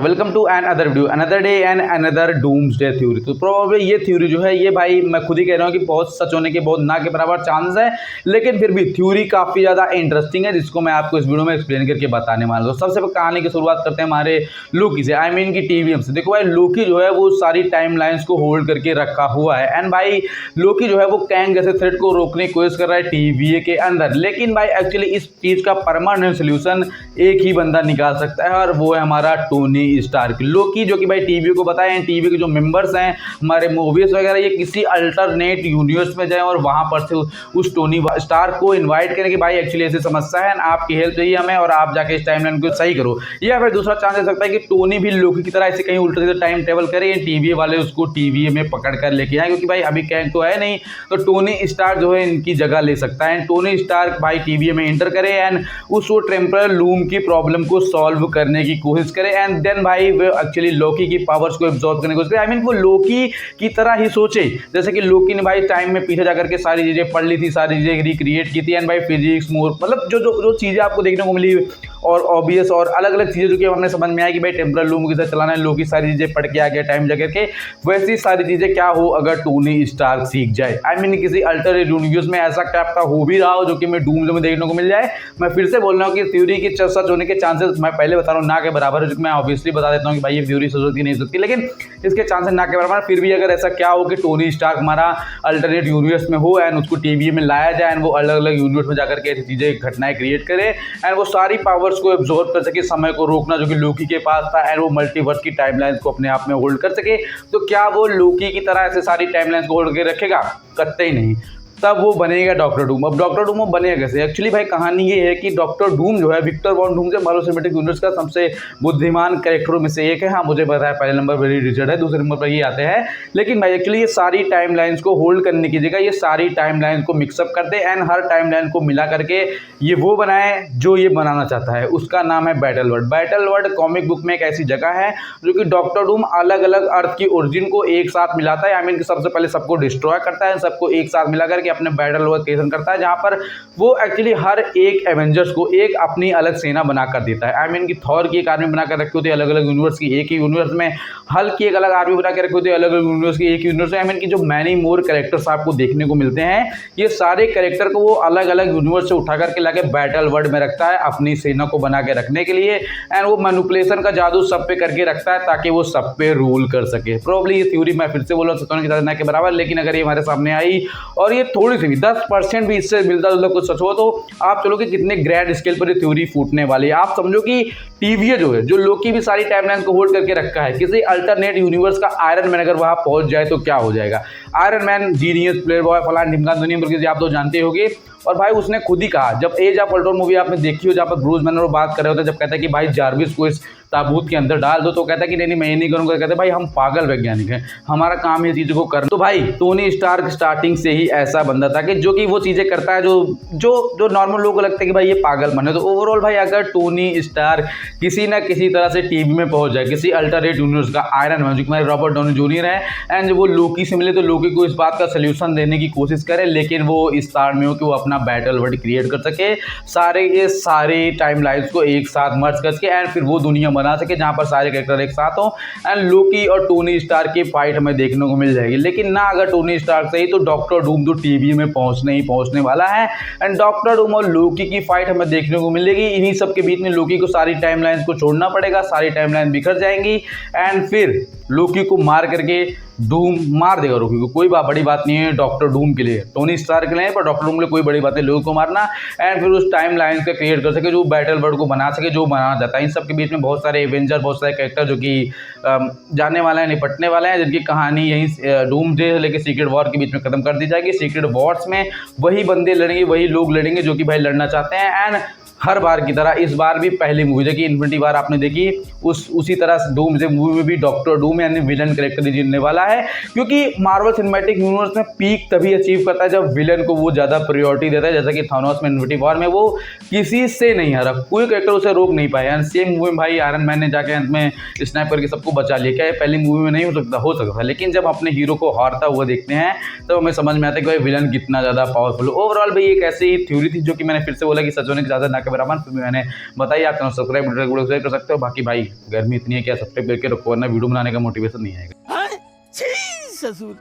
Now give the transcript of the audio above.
Welcome to another video, another day and another doomsday theory. तो probably ये theory जो है ये भाई मैं खुद ही कह रहा हूँ कि बहुत सच होने के बहुत ना के बराबर चांस है, लेकिन फिर भी थ्योरी काफ़ी ज़्यादा इंटरेस्टिंग है जिसको मैं आपको इस वीडियो में एक्सप्लेन करके बताने वाला हूँ। सबसे कहानी की शुरुआत करते हैं हमारे लोकी से, आई मीन की टीवीएम से। देखो भाई लोकी जो है वो सारी टाइम लाइन्स को होल्ड करके रखा हुआ है एंड भाई लोकी जो है वो कैंग जैसे थ्रेट को रोकने की कोशिश कर रहा है टीवीए के अंदर, लेकिन भाई एक्चुअली इस चीज़ का परमानेंट सोल्यूशन एक ही बंदा निकाल सकता है और वो है हमारा टोनी स्टार्क। लोकी जो कि भाई टीवी को बताएं, टीवी के जो मेंबर्स हैं हमारे मूवीज वगैरह, ये किसी अल्टरनेट यूनिवर्स में जाएं और वहां पर से उस टोनी स्टार्क को इनवाइट करें कि भाई एक्चुअली ऐसी समस्या है, आपकी हेल्प चाहिए हमें और आप जाके इस टाइमलाइन को सही करो। या फिर दूसरा चांस हो सकता है कि टोनी भी लोकी की तरह ऐसे कहीं उल्टा सीधा टाइम ट्रेवल करे, टीवी वाले उसको टीवी में पकड़ कर लेके आए, क्योंकि भाई अभी कैंग तो है नहीं, तो टोनी स्टार्क जो है इनकी जगह ले सकता है। टोनी स्टार्क भाई टीवी में एंटर करे एंड उस टेम्परल लूम की प्रॉब्लम को सॉल्व करने की कोशिश करे एंड देन भाई वो एक्चुअली लोकी की पावर्स को एब्जॉर्ब करने की कोशिश करे। आई मीन वो लोकी की तरह ही सोचे जैसे कि लोकी ने भाई टाइम में पीछे जाकर के सारी चीज़ें पढ़ ली थी, सारी चीज़ें रिक्रिएट की थी एंड भाई फिजिक्स मोर मतलब जो चीज़ें आपको देखने को मिली और ऑब्वियस और अलग अलग चीज़ें जो कि हमने समझ में आया कि भाई टेम्परल लूम किसे चलाना है, लोकी सारी चीज़ें पढ़ के आ गया टाइम जाकर के। वैसी सारी चीज़ें क्या हो अगर टोनी स्टार्क सीख जाए, आई मीन किसी अल्टरनेट यूनिवर्स में ऐसा टाइप का हो भी रहा हो जो कि मैं डूम्सडे में देखने को मिल जाए। मैं फिर से बोल रहा हूँ कि थ्योरी की सच होने के चांसेस मैं पहले बता रहा हूँ ना के बराबर है, जो कि मैं ऑब्वियसली बता देता हूँ कि भाई ये थ्योरी सच होती नहीं सकती, लेकिन इसके चांसेस ना के बराबर। फिर भी अगर ऐसा क्या हो कि टोनी स्टार्क हमारा अल्टरनेट यूनिवर्स में हो एंड उसको टीवी में लाया जाए एंड वो अलग अलग यूनिवर्स में जाकर के ऐसी चीज़ें घटनाएं क्रिएट करे एंड वो सारी पावर्स को एब्जॉर्ब कर सके, समय को रोकना जो कि लोकी के पास था एंड वो मल्टीवर्स की टाइमलाइंस को अपने आप में होल्ड कर सके, तो क्या वो लोकी की तरह ऐसे सारी टाइमलाइंस को होल्ड के रखेगा? कतई नहीं। तब वो बनेगा डॉक्टर डूम। अब डॉक्टर डूम वो बनेगा कैसे? एक्चुअली भाई कहानी ये है कि डॉक्टर डूम जो है विक्टर वॉन डूम से मार्वल सिनेमैटिक यूनिवर्स का सबसे बुद्धिमान कैरेक्टरों में से एक है। हाँ मुझे पता है पहले नंबर पर रिचर्ड है, दूसरे नंबर पर ये आते हैं, लेकिन भाई एक्चुअली ये सारी टाइम लाइन्स को होल्ड करने की जगह ये सारी टाइम लाइन्स को मिक्सअप करते एंड हर टाइम लाइन को मिला करके ये वो बनाए जो ये बनाना चाहता है। उसका नाम है battle world. Battle world comic book में एक ऐसी जगह है जो कि डॉक्टर डूम अलग अलग अर्थ की ओरिजिन को एक साथ मिलाता है, आई मीन सबसे पहले सबको डिस्ट्रॉय करता है, सबको एक साथ मिला करके अपने बैटल वर्ल्ड करता है, जहां पर वो एक्चुअली हर एक एवेंजर्स को एक अपनी अलग सेना बनाकर देता है। आई मीन कि थॉर की एक आर्मी बनाकर रखी होती है अलग अलग यूनिवर्स की, एक ही यूनिवर्स में हल्क की एक अलग आर्मी बनाकर रखी होती है अलग अलग यूनिवर्स की, एक यूनिवर्स में। आई मीन कि जो मैनी मोर कैरेक्टर्स आपको देखने को मिलते हैं, ये सारे कैरेक्टर को वो अलग अलग यूनिवर्स से उठा करके लाके बैटल वर्ल्ड में रखता है अपनी सेना को बना के रखने के लिए एंड वो मैनिपुलेशन का जादू सब पे करके रखता है ताकि वो सब पे रूल कर सके। प्रोबेबली ये थ्योरी मैं फिर से बोल रहा हूँ ना के बराबर, लेकिन अगर ये हमारे सामने आई और ये थोड़ी सी भी 10% भी इससे मिलता जुलता कुछ सच हो तो आप चलो कि कितने ग्रैंड स्केल पर ये थ्योरी फूटने वाली है। आप समझो कि टीवी जो है जो लोकी भी सारी टाइमलाइन को होल्ड करके रखा है, किसी अल्टरनेट यूनिवर्स का आयरन मैन अगर वहां पहुंच जाए तो क्या हो जाएगा? Iron man genius player boy फलान ढिमकान दुनिया भर के आप तो जानते होंगे। और भाई उसने खुद ही कहा, जब एज ऑफ अल्ट्रॉन मूवी आपने देखी हो जहाँ पर ब्रूस बैनर बात कर रहे होते हैं, जब कहता है कि भाई जार्विस को इस ताबूत के अंदर डाल दो, तो कहता है कि नहीं मैं ये नहीं करूँगा। कहते हैं भाई हम पागल वैज्ञानिक हैं, हमारा काम ये चीज़ों को करना। तो भाई टोनी स्टार्क स्टार्टिंग से ही ऐसा बंदा था कि जो कि वो चीज़ें करता है जो नॉर्मल लोगों को लगता है कि भाई ये पागल बने। तो ओवरऑल भाई अगर टोनी स्टार्क किसी ना किसी तरह से टीवी में पहुंच जाए, किसी अल्टरनेट यूनिवर्स का आयरन मैन जो कि हमारे रॉबर्ट डाउनी जूनियर है एंड जब वो लोकी से मिले तो लोकी को इस बात का सोल्यूशन देने की कोशिश करे, लेकिन वो इस तार में हो कि वो अपना बैटल वर्ल्ड क्रिएट कर सके, सारे टाइम लाइन्स को एक साथ मर्ज करके एंड फिर वो दुनिया बना सके जहां पर सारे कैरेक्टर एक साथ हो एंड लोकी और टोनी स्टार्क की फाइट हमें देखने को मिल जाएगी। लेकिन ना अगर टोनी स्टार्क सही तो डॉक्टर डूम तो टीवी में पहुंचने वाला है एंड डॉक्टर डूम और लोकी की फाइट हमें देखने को मिलेगी। इन्हीं सब के बीच में लोकी को सारी टाइमलाइंस को छोड़ना पड़ेगा, सारी टाइमलाइन बिखर जाएंगी एंड फिर लोकी को मार करके डूम मार देगा लोकी को। कोई बड़ी बात नहीं है डॉक्टर डूम के लिए, टोनी स्टार्क के लिए, पर डॉक्टर डूम के लिए कोई बड़ी बात है लोगों को मारना एंड फिर उस टाइम लाइन का क्रिएट कर सके जो बैटल वर्ल्ड को बना सके जो बनाना चाहता है। इन सब के बीच में बहुत सारे एवेंजर, बहुत सारे कैरेक्टर जो कि जाने वाले हैं, निपटने वाले हैं, जिनकी कहानी यहीं डूम्सडे से लेकर सीक्रेट वॉर के बीच में खत्म कर दी जाएगी। सीक्रेट वॉर्स में वही बंदे लड़ेंगे, वही लोग लड़ेंगे जो कि भाई लड़ना चाहते हैं एंड हर बार की तरह इस बार भी पहली मूवी देखी इन्फिनिटी वॉर आपने देखी, उसी तरह डूम्सडे मूवी में भी डॉक्टर डूम यानी विलन कैरेक्टर जीतने वाला है, क्योंकि मार्वल सिनेमैटिक यूनिवर्स में पीक तभी अचीव करता है जब विलन को वो ज़्यादा प्रायोरिटी देता है, जैसा कि थानोस में इन्फिनिटी वॉर में वो किसी से नहीं हारा, कोई कैरेक्टर उसे रोक नहीं पाया। सेम मूवी में भाई आयरन मैन ने जाके अंत में स्नैप करके सबको बचा लिया। क्या पहली मूवी में नहीं हो सकता था, लेकिन जब अपने हीरो को हारता हुआ देखते हैं तो हमें समझ में आता है कि भाई विलन कितना ज़्यादा पावरफुल। ओवरऑल भाई एक ऐसी थ्योरी थी जो कि मैंने फिर से बोला कि सच होने की ज़्यादा ना कैमरामैन, फिर भी मैंने बताइए आप चैनल सब्सक्राइब वीडियो कर सकते हो। बाकी भाई गर्मी इतनी है क्या, सब्सक्राइब करके रखो वरना वीडियो बनाने का मोटिवेशन नहीं आएगा।